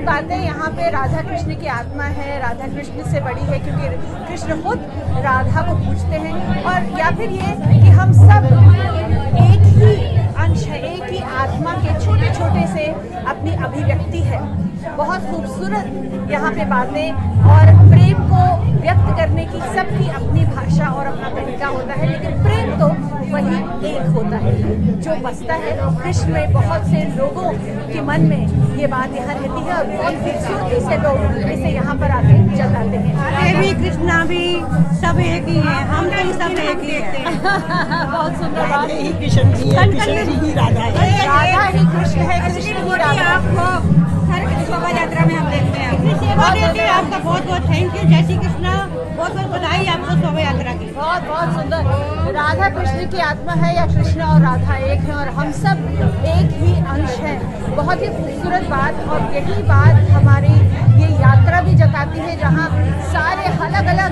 अलग बातें यहाँ पे राधा कृष्ण की आत्मा है, राधा कृष्ण से बड़ी है, क्योंकि कृष्ण खुद राधा को पूछते हैं। और या फिर ये कि हम सब एक ही अंश है, एक ही आत्मा के छोटे छोटे से अपनी अभिव्यक्ति है। बहुत खूबसूरत यहाँ पे बातें, और प्रेम को व्यक्त करने की सबकी अपनी भाषा और अपना तरीका होता है, लेकिन प्रेम तो वही एक होता है जो बसता है कृष्ण में। बहुत से लोगों के मन में ये बात यहाँ रहती है और बहुत खूबसूरती से लोग इसे यहाँ पर आके जताते हैं। राधे भी कृष्णा भी सब एक ही है, हम तो सब एक ही है। बहुत सुंदर बात। ही कृष्ण जी है, कृष्ण जी ही राधा है। राधा ही कृष्ण है, कृष्ण ही राधा। आपको हर शोभा यात्रा में हम देखते हैं, अपनी सेवा देते हैं। आपका बहुत बहुत थैंक यू। जय श्री कृष्णा, बहुत बहुत बधाई आपको शोभा यात्रा की। बहुत बहुत सुंदर। राधा कृष्ण की आत्मा है, या कृष्ण और राधा एक है और हम सब एक ही अंश हैं। बहुत ही खूबसूरत बात, और यही बात हमारी ये यात्रा भी जताती है, जहाँ सारे अलग अलग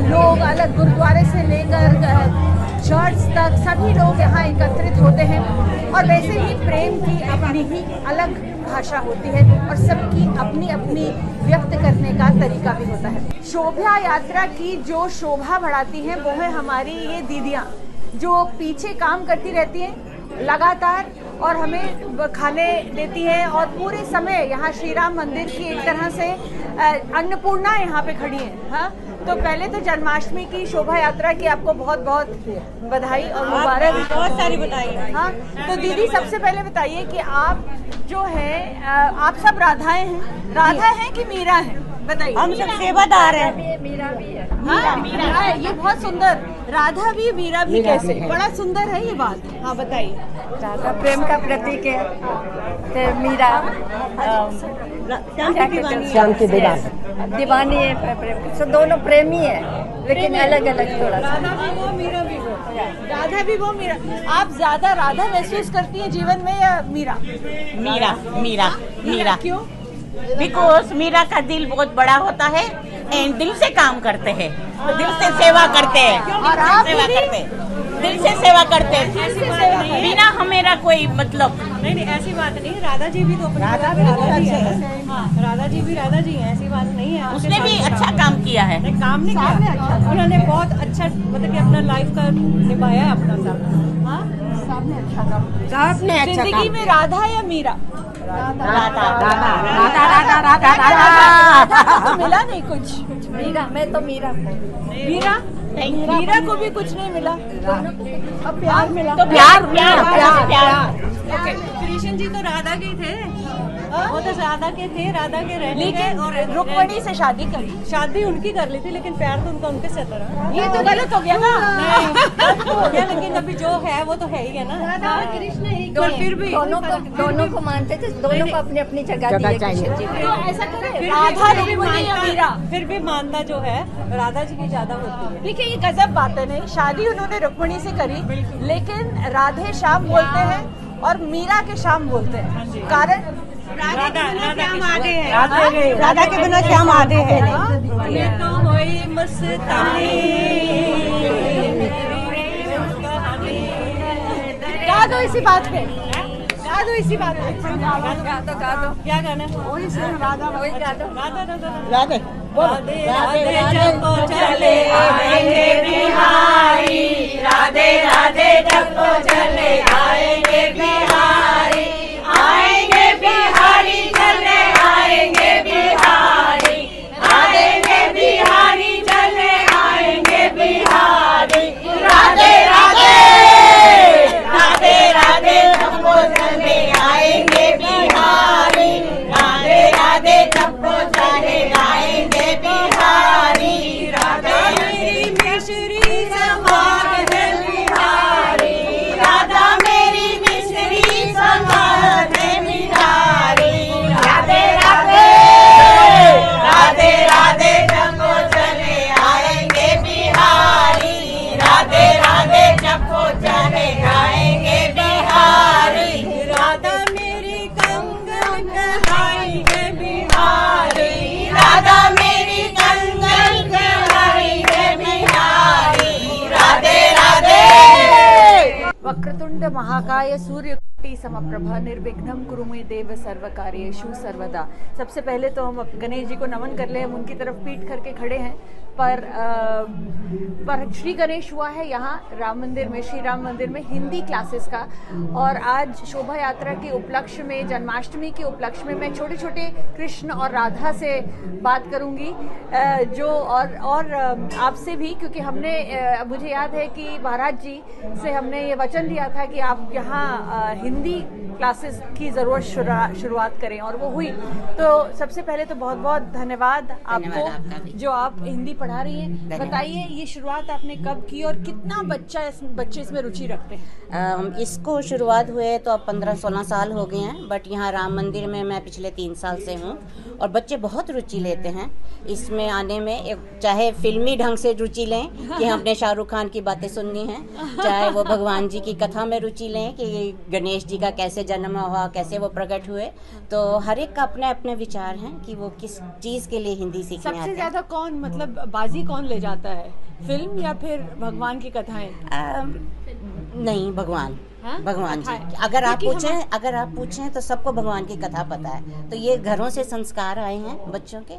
लोग, अलग गुरुद्वारे से लेकर चर्च तक सभी लोग यहाँ एकत्रित होते हैं। और वैसे ही प्रेम की अपनी ही अलग भाषा होती है और सबकी अपनी अपनी व्यक्त करने का तरीका भी होता है। शोभा यात्रा की जो शोभा बढ़ाती हैं वो है हमारी ये दीदियाँ, जो पीछे काम करती रहती हैं लगातार और हमें खाने देती हैं, और पूरे समय यहाँ श्री राम मंदिर की एक तरह से अन्नपूर्णा यहाँ पे खड़ी है। हाँ, तो पहले तो जन्माष्टमी की शोभा यात्रा की आपको बहुत बहुत बधाई और मुबारक। बहुत सारी बधाई। हाँ, तो दीदी सबसे पहले बताइए कि आप जो है आप सब राधाएं हैं, राधा हैं कि मीरा हैं? बताइए। हम सब सेवादार हैं। मीरा भी है। हाँ, मीरा है, ये बहुत सुंदर। राधा भी मीरा भी कैसे? बड़ा सुंदर है ये बात। हाँ बताइए। राधा प्रेम का प्रतीक है, तो मीरा श्याम की दीवानी है प्रेम। तो दोनों प्रेमी है, लेकिन अलग अलग थोड़ा सा। राधा भी वो, मीरा भी वो। राधा भी वो, मीरा। आप ज्यादा राधा महसूस करती हैं जीवन में या मीरा? मीरा मीरा मीरा। क्यों? बिकॉज मीरा का दिल बहुत बड़ा होता है एंड दिल से काम करते हैं, दिल से सेवा करते हैं। और आप सेवा दीदी? करते हैं, दिल से सेवा करते हैं, बिना हमेरा कोई मतलब नहीं, ऐसी बात नहीं। राधा जी भी तो अपनी राधा जी है। हाँ, राधा जी भी राधा जी हैं, ऐसी बात नहीं है। उसने भी अच्छा काम किया है। नहीं, काम नहीं किया, उन्होंने बहुत अच्छा मतलब कि अपना लाइफ का निभाया है अपना सब। हाँ, सबने अच्छा काम। जिंदगी में राधा या मीरा? तो मिला नहीं कुछ। मीरा, मैं तो मीरा। मीरा मीरा को भी कुछ नहीं मिला। अब प्यार मिला। तो प्यार। कृष्ण जी तो राधा के थे, वो तो राधा के थे, राधा के रहने लेकिन और रुक्मणी से शादी करी। शादी उनकी कर ली थी, लेकिन प्यार तो उनका उनके से था। ये तो गलत हो गया ना। नहीं, गलत तो हो गया, लेकिन अभी जो है वो तो है ही है ना। कृष्ण ही पर फिर भी दोनों को मानते थे, दोनों को अपनी अपनी जगह दी है कृष्ण जी। तो ऐसा करें, राधा रुक्मणी या मीरा? फिर भी मानता जो है राधा जी की ज्यादा होती है। देखिए, ये गजब बात है। नहीं, शादी उन्होंने रुक्मणी से करी, लेकिन राधे श्याम बोलते हैं और मीरा के श्याम बोलते हैं। कारण श्याम आगे है, राधा के बिना श्याम आगे है। ये तो हुई मस्तानी। गा दो इसी बात पे, गा दो इसी बात पे। गा दो। क्या गाना? वही गा दो। राधे राधे राधे चलो चले आएंगे बिहारी, राधे राधे चलो चले आएंगे बिहारी, आएंगे बिहारी चले आएंगे बिहारी, आएंगे बिहारी चले आएंगे बिहारी, राधे राधे राधे राधे चलो चले आएंगे बिहारी, राधे राधे चलो चले आएंगे बिहारी, राधा मेरी मिश्री समाज है बिहारी, राधा मेरी मिश्री समाज है बिहारी, राधे राधे राधे राधे चप्पो चले आएंगे बिहारी, राधे राधे चप्पो चले आएंगे बिहारी, राधा मेरी कंगन कढ़ाई है बिहारी, राधा मेरी कंगन कढ़ाई है बिहारी, राधे राधे। वक्रतुंड महाकाय सूर्यकोटि वक्रतुंडी समप्रभ निर्विघ्नं कुरु मे देव सर्वकार्येषु सर्वदा। सबसे पहले तो हम गणेश जी को नमन कर ले, हम उनकी तरफ पीठ करके खड़े हैं, पर श्री गणेश हुआ है यहाँ राम मंदिर में, श्री राम मंदिर में हिंदी क्लासेस का। और आज शोभा यात्रा के उपलक्ष्य में, जन्माष्टमी के उपलक्ष्य में मैं छोटे छोटे कृष्ण और राधा से बात करूँगी, जो और आपसे भी, क्योंकि हमने मुझे याद है कि महाराज जी से हमने ये वचन लिया था कि आप यहाँ हिंदी क्लासेस की ज़रूर शुरुआत करें, और वो हुई। तो सबसे पहले तो बहुत बहुत धन्यवाद आपको जो आप हिंदी पढ़ा रही हैं। बताइए ये शुरुआत आपने कब की और कितना बच्चे इसमें रुचि रखते हैं? इसको शुरुआत हुए तो अब 15-16 साल हो गए हैं, बट यहाँ राम मंदिर में मैं पिछले 3 साल से हूँ और बच्चे बहुत रुचि लेते हैं इसमें आने में। चाहे फिल्मी ढंग से रुचि लें कि हमने शाहरुख खान की बातें सुननी है, चाहे वो भगवान जी की कथा में रुचि लें कि गणेश जी का कैसे जन्म हुआ, कैसे वो प्रकट हुए। तो हर एक का अपने अपने विचार हैं कि वो किस चीज़ के लिए हिंदी सीखने आते हैं। सबसे ज्यादा कौन, मतलब बाजी कौन ले जाता है, फिल्म या फिर भगवान की कथाएं? नहीं, भगवान। हाँ? भगवान जी। कथाएं। अगर आप पूछें तो सबको भगवान की कथा पता है। तो ये घरों से संस्कार आए हैं बच्चों के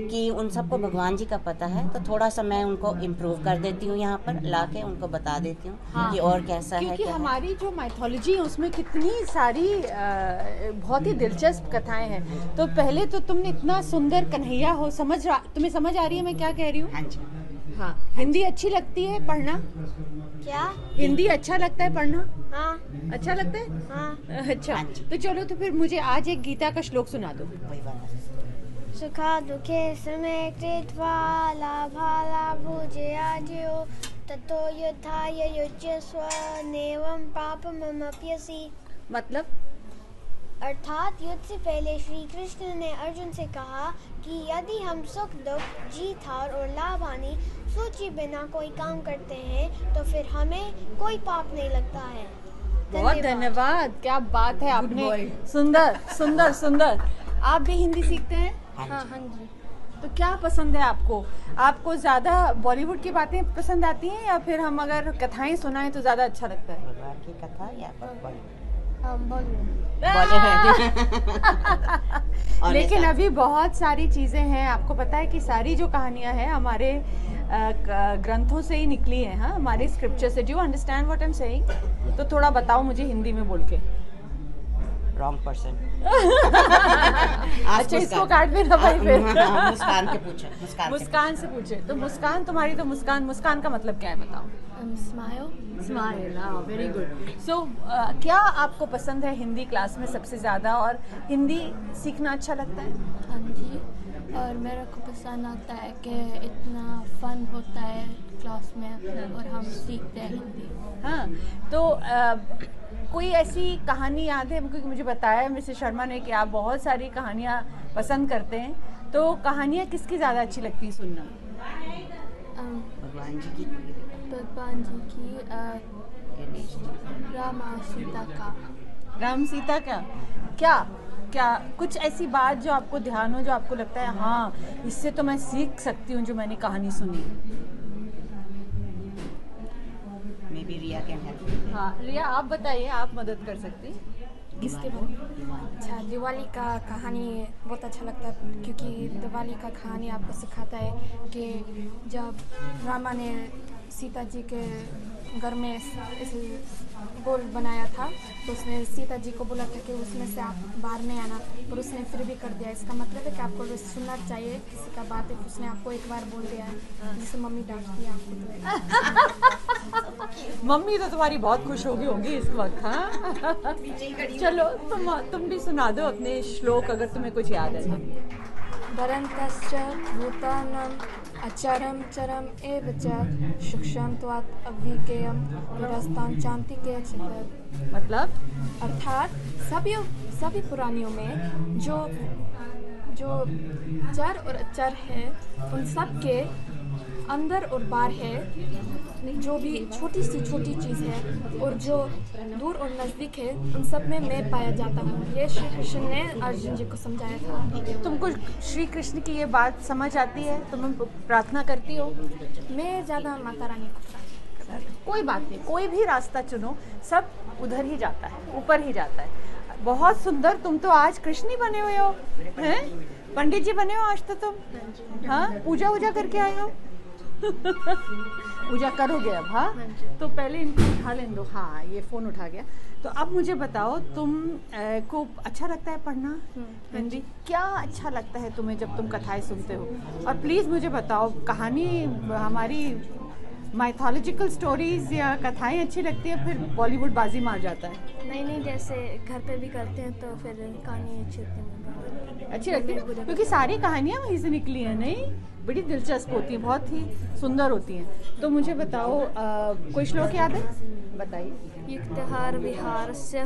कि उन सबको भगवान जी का पता है। तो थोड़ा सा मैं उनको इम्प्रूव कर देती हूँ, यहाँ पर लाके उनको बता देती हूँ कि और कैसा है, क्योंकि क्या हमारी जो माइथोलॉजी है उसमें कितनी सारी बहुत ही दिलचस्प कथाएं हैं। तो पहले तो तुमने इतना सुंदर कन्हैया हो, तुम्हें समझ आ रही है मैं क्या कह रही हूँ? हाँ जी। हाँ, हिंदी अच्छी लगती है पढ़ना? क्या? हिंदी अच्छा लगता है पढ़ना? हाँ अच्छा लगता है? हाँ। अच्छा, तो चलो तो फिर मुझे आज एक गीता का श्लोक सुना दो। सुखा दुखे समय कृत्वा लाभालाभुजयाजयो ततो युद्धाय युज्यस्व नेवं पापमप्यसि। मतलब अर्थात युद्ध से पहले श्री कृष्ण ने अर्जुन से कहा कि यदि हम सुख दुख, जीत हार और लाभ हानि सोचे बिना कोई काम करते हैं तो फिर हमें कोई पाप नहीं लगता है। बहुत धन्यवाद, क्या बात है, आपने सुंदर सुंदर सुंदर। आप भी हिंदी सीखते हैं? हाँ हाँ जी। तो क्या पसंद है आपको? आपको ज्यादा बॉलीवुड की बातें पसंद आती हैं या फिर हम अगर कथाएं सुनाएं तो ज्यादा अच्छा लगता है? भगवान की कथा या लेकिन अभी बहुत सारी चीजें हैं, आपको पता है कि सारी जो कहानियां हैं हमारे ग्रंथों से ही निकली है, हाँ, हमारे स्क्रिप्चर से। Do you understand what I am saying? तो थोड़ा बताओ मुझे हिंदी में बोल के। Wrong person. अच्छा, इसको काट देना भाई फिर। मुस्कान के पूछो, मुस्कान से पूछे। तो मुस्कान तुम्हारी, तो मुस्कान का मतलब क्या है बताओ? स्माइल। Very good. सो क्या आपको पसंद है हिंदी क्लास में सबसे ज़्यादा, और हिंदी सीखना अच्छा लगता है? हाँ जी, और मेरे को पसंद आता है कि इतना फन होता है क्लास में और हम सीखते हैं हिंदी। हाँ, तो कोई ऐसी कहानी याद है? क्योंकि मुझे बताया मिसेस शर्मा ने कि आप बहुत सारी कहानियाँ पसंद करते हैं, तो कहानियाँ किसकी ज़्यादा अच्छी लगती है सुनना? भगवान जी की, राम और सीता का। राम सीता का क्या कुछ ऐसी बात जो आपको ध्यान हो, जो आपको लगता है हाँ इससे तो मैं सीख सकती हूँ जो मैंने कहानी सुनी? Maybe Riya can help. हाँ रिया, आप बताइए, आप मदद कर सकती हैं। किसके बारे? अच्छा, दिवाली का कहानी बहुत अच्छा लगता है, क्योंकि दिवाली का कहानी आपको सिखाता है कि जब रामा ने सीता जी के घर में इसे गोल बनाया था तो उसने सीता जी को बोला था कि उसमें से आप बाहर नहीं आना, पर उसने फिर भी कर दिया। इसका मतलब है कि आपको सुनना चाहिए किसी का बात है, उसने आपको एक बार बोल दिया है, जिसे मम्मी डांटती है आपको। मम्मी तो तुम्हारी बहुत खुश होगी होंगी इस वक्त। हाँ चलो तुम भी सुना दो अपने श्लोक, अगर तुम्हें कुछ याद है तो। धरन्तश्च भूतानाम् अचरं चरम एव च सूक्ष्मं त्वात् अविज्ञेयं विरस्तां चान्तिके च। मतलब अर्थात सभी पुराणियों में जो चर और अचर है उन सब के अंदर और बाहर है, जो भी छोटी सी छोटी चीज़ है और जो दूर और नज़दीक है उन सब में मैं पाया जाता हूँ। ये श्री कृष्ण ने अर्जुन जी को समझाया था। तुमको श्री कृष्ण की ये बात समझ आती है? तुम प्रार्थना करती हो? मैं ज़्यादा माता रानी को कोई बात नहीं, कोई भी रास्ता चुनो, सब उधर ही जाता है, ऊपर ही जाता है। बहुत सुंदर, तुम तो आज कृष्ण ही बने हुए हो, हैं? पंडित जी बने हो आज तो तुम। हाँ, पूजा वूजा करके आए हो? पूजा करोगे अब? हाँ, तो पहले इनको उठा लें दो। हाँ, ये फ़ोन उठा गया। तो अब मुझे बताओ, तुम को अच्छा लगता है पढ़ना हिंदी? क्या अच्छा लगता है तुम्हें जब तुम कथाएं सुनते हो? और प्लीज़ मुझे बताओ, कहानी हमारी माइथोलॉजिकल स्टोरीज या कथाएं अच्छी लगती है, फिर बॉलीवुड बाजी मार जाता है? नहीं, जैसे घर पे भी करते हैं तो फिर कहानी अच्छी लगती है, क्योंकि सारी कहानियाँ वहीं से निकली हैं, नहीं? बड़ी दिलचस्प होती हैं, बहुत ही सुंदर होती हैं। तो मुझे बताओ, कोई श्लोक याद है? बताइए। युक्तहार विहारस्य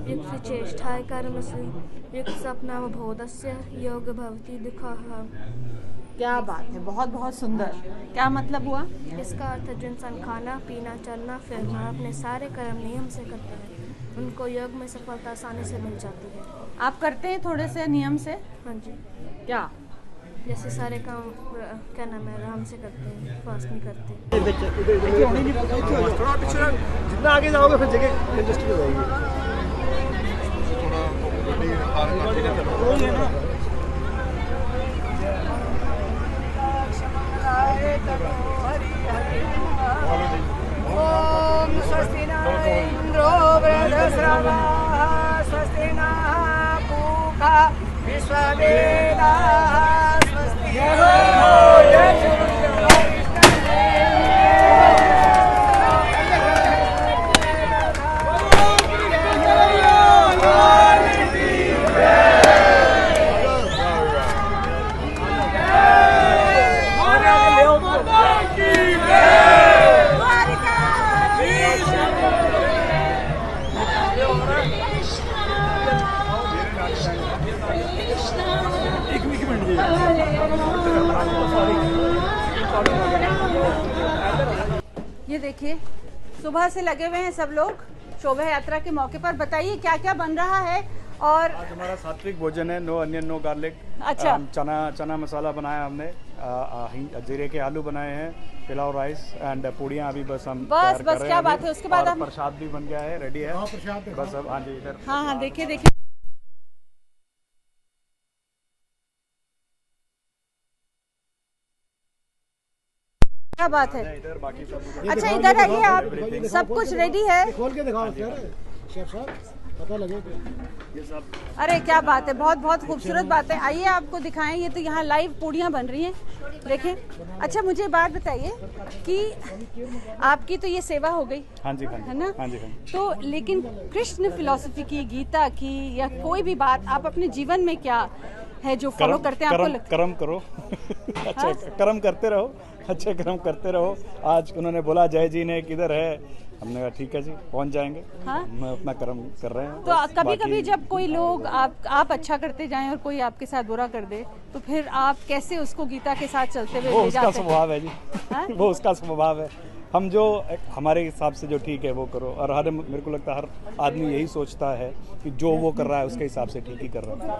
युक्त चेष्टाय कर्मसु युक्त स्वप्नावबोधस्य योग भवति दुःखः। क्या बात है, बहुत बहुत सुंदर। क्या मतलब हुआ? इसका अर्थ है, जो इंसान खाना पीना चलना फिरना अपने सारे कर्म नियम से करते हैं, उनको योग में सफलता आसानी से मिल जाती है। आप करते हैं थोड़े से नियम से? हाँ जी, क्या? जैसे सारे काम क्या नाम है आराम से करते हैं, फास्ट नहीं करते। जितना आगे जाओगे फिर जगह कंजेस्टेड हो जाएगी। ओम स्वस्ति न इंद्रो वृद्धश्रवाः स्वस्ति नः पूषा विश्ववेदाः स्वस्ति ये देखिए, सुबह से लगे हुए हैं सब लोग शोभा यात्रा के मौके पर। बताइए क्या क्या बन रहा है? और आज हमारा सात्विक भोजन है, नो अनियन नो गार्लिक। अच्छा। चना मसाला बनाया हमने, जीरे के आलू बनाए हैं, पिलाव राइस एंड पूड़ियाँ अभी बस हम तैयार कर रहे हैं। क्या बात है, उसके बाद हम प्रसाद भी बन गया है, रेडी है बस अब। हाँ जी, इधर। हाँ, देखिए क्या बात है। बाकी सब अच्छा, इधर आइए आप, सब कुछ रेडी है? खोल के दिखाओ शेफ साहब, पता लगे ये सब। अरे क्या बात है, बहुत बहुत खूबसूरत बात है। आइए आपको दिखाएं, ये तो यहाँ लाइव पूड़ियाँ बन रही हैं, देखें। अच्छा, मुझे बात बताइए कि आपकी तो ये सेवा हो गई, हाँ जी, है ना? हाँ जी। तो लेकिन कृष्ण फिलॉसफी की, गीता की, या कोई भी बात आप अपने जीवन में क्या है जो फॉलो करते हैं? आपको कर्म करो। अच्छा, कर्म करते रहो, अच्छे कर्म करते रहो। आज उन्होंने बोला जय जी ने किधर है, हमने कहा ठीक है जी, पहुंच जाएंगे। हाँ? हम अपना कर्म कर रहे हैं। तो कभी कभी जब कोई लोग आप अच्छा करते जाएं और कोई आपके साथ बुरा कर दे, तो फिर आप कैसे उसको गीता के साथ चलते हुए वो ले उसका जाते हैं? स्वभाव है जी। हाँ? वो उसका स्वभाव है। हम जो हमारे हिसाब से जो ठीक है वो करो, और मेरे को लगता है हर आदमी यही सोचता है कि जो वो कर रहा है उसके हिसाब से ठीक ही कर रहा है।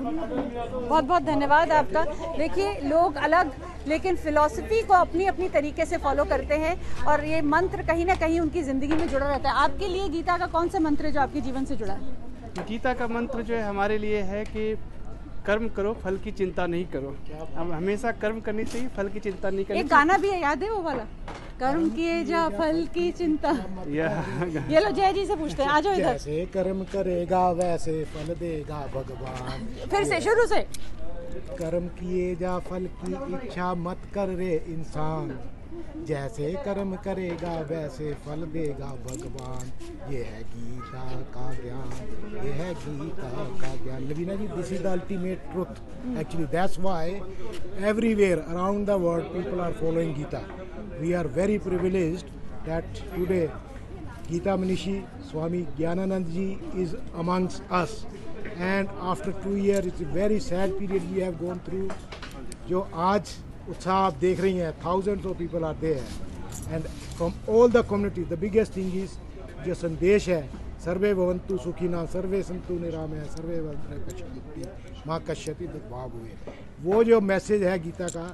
बहुत बहुत धन्यवाद आपका। देखिए, लोग अलग लेकिन फिलॉसफी को अपनी अपनी तरीके से फॉलो करते हैं, और ये मंत्र कहीं ना कहीं उनकी ज़िंदगी में जुड़ा रहता है। आपके लिए गीता का कौन सा मंत्र है जो आपके जीवन से जुड़ा है? गीता का मंत्र जो है हमारे लिए है कि कर्म करो, फल की चिंता नहीं करो। हम हमेशा कर्म करनी चाहिए, फल की चिंता नहीं करनी। एक गाना भी है, याद है वो वाला, कर्म किए जा फल की चिंता? ये लो, जय जी से पूछते हैं, आ जाओ इधर। जैसे कर्म करेगा वैसे फल देगा भगवान। फिर से शुरू से। कर्म किए जा फल की इच्छा मत कर रे इंसान, जैसे कर्म करेगा वैसे फल देगा भगवान। ये है गीता का ज्ञान, ये है गीता का ज्ञान। Lavina ji, this is the ultimate truth actually. That's why everywhere around the world people are following Gita. We are very privileged that today Gita Manishi Swami Gyananand ji is amongst us, and after 2 years it's a very sad period we have gone through. जो आज उत्साह आप देख रही हैं, thousands of people are there, and from all the community the biggest thing is जो संदेश है, सर्वे भवन्तु सुखिनः सर्वे सन्तु निरामया सर्वे भद्राणि पश्यन्तु माँ कश्यति दुर्भाग्य हुए। वो जो मैसेज है गीता का,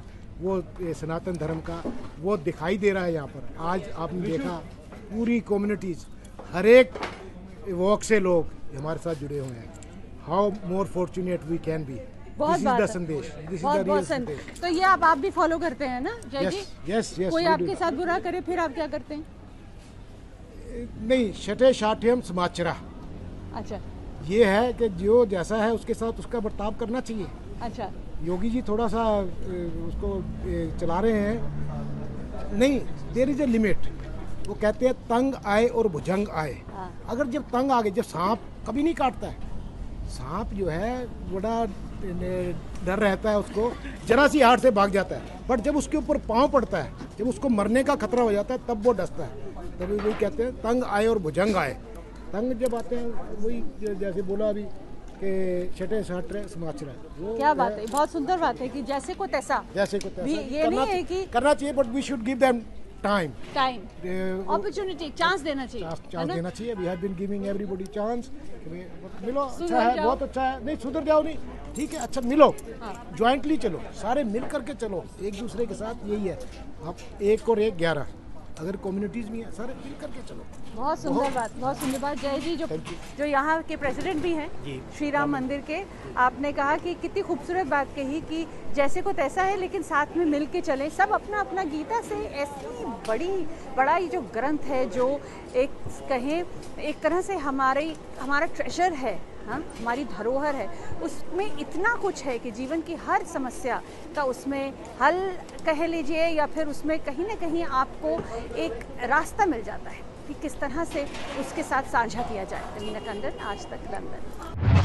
वो सनातन धर्म का, वो दिखाई दे रहा है यहाँ पर। आज आपने देखा पूरी कम्युनिटीज़, हर एक वॉक से लोग हमारे साथ जुड़े हुए हैं। How more fortunate we can be. बहुत दिस इज द संदेश, दिस इज द रियल संदेश। तो ये आप भी फॉलो करते हैं ना जय जी? Yes yes. कोई आपके साथ बुरा करे फिर आप क्या करते हैं? नहीं, शटे शाठ्यम समाचरा, अच्छा ये है कि जो जैसा है उसके साथ उसका बर्ताव करना चाहिए। अच्छा, योगी जी थोड़ा सा उसको चला रहे हैं। नहीं, देयर इज ए लिमिट। वो कहते हैं तंग आए और भुजंग आए। हाँ। अगर जब तंग आ गए, जब सांप कभी नहीं काटता है, सांप जो है बड़ा डर रहता है उसको, जरा सी हाथ से भाग जाता है, बट जब उसके ऊपर पाँव पड़ता है, जब उसको मरने का खतरा हो जाता है, तब वो डसता है। तभी वही कहते हैं तंग आए और भुजंग आए। तंग जब आते हैं वही जैसे बोला अभी कि छठे साठे समाचरा, वो क्या बात है, बहुत सुंदर बात है कि जैसे को तैसा। जैसे को भी ये नहीं है कि करना चाहिए, but we should give them time, opportunity, chance देना चाहिए, चांस देना चाहिए। We have been giving everybody chance. मिलो, अच्छा सुधर है, जाओ। बहुत अच्छा है। नहीं सुधर जाओ, नहीं ठीक है, अच्छा मिलो, हाँ। ज्वाइंटली चलो, सारे मिल करके चलो, एक दूसरे के साथ। यही है, आप 1 और 1 11, अगर कम्युनिटीज़ में है, सारे मिल करके चलो। बहुत सुंदर बात, बहुत सुंदर बात। जय जी, जो यहाँ के प्रेसिडेंट भी हैं श्री राम मंदिर के, आपने कहा कि कितनी खूबसूरत बात कही कि जैसे को तैसा है, लेकिन साथ में मिल के चलें सब। अपना अपना गीता से ऐसी बड़ा ये जो ग्रंथ है, जो एक कहें एक तरह से हमारा ट्रेजर है, हाँ, हमारी धरोहर है, उसमें इतना कुछ है कि जीवन की हर समस्या का उसमें हल कह लीजिए, या फिर उसमें कहीं ना कहीं आपको एक रास्ता मिल जाता है कि किस तरह से उसके साथ साझा किया जाए। मीना कंदन, आज तक, लंदन।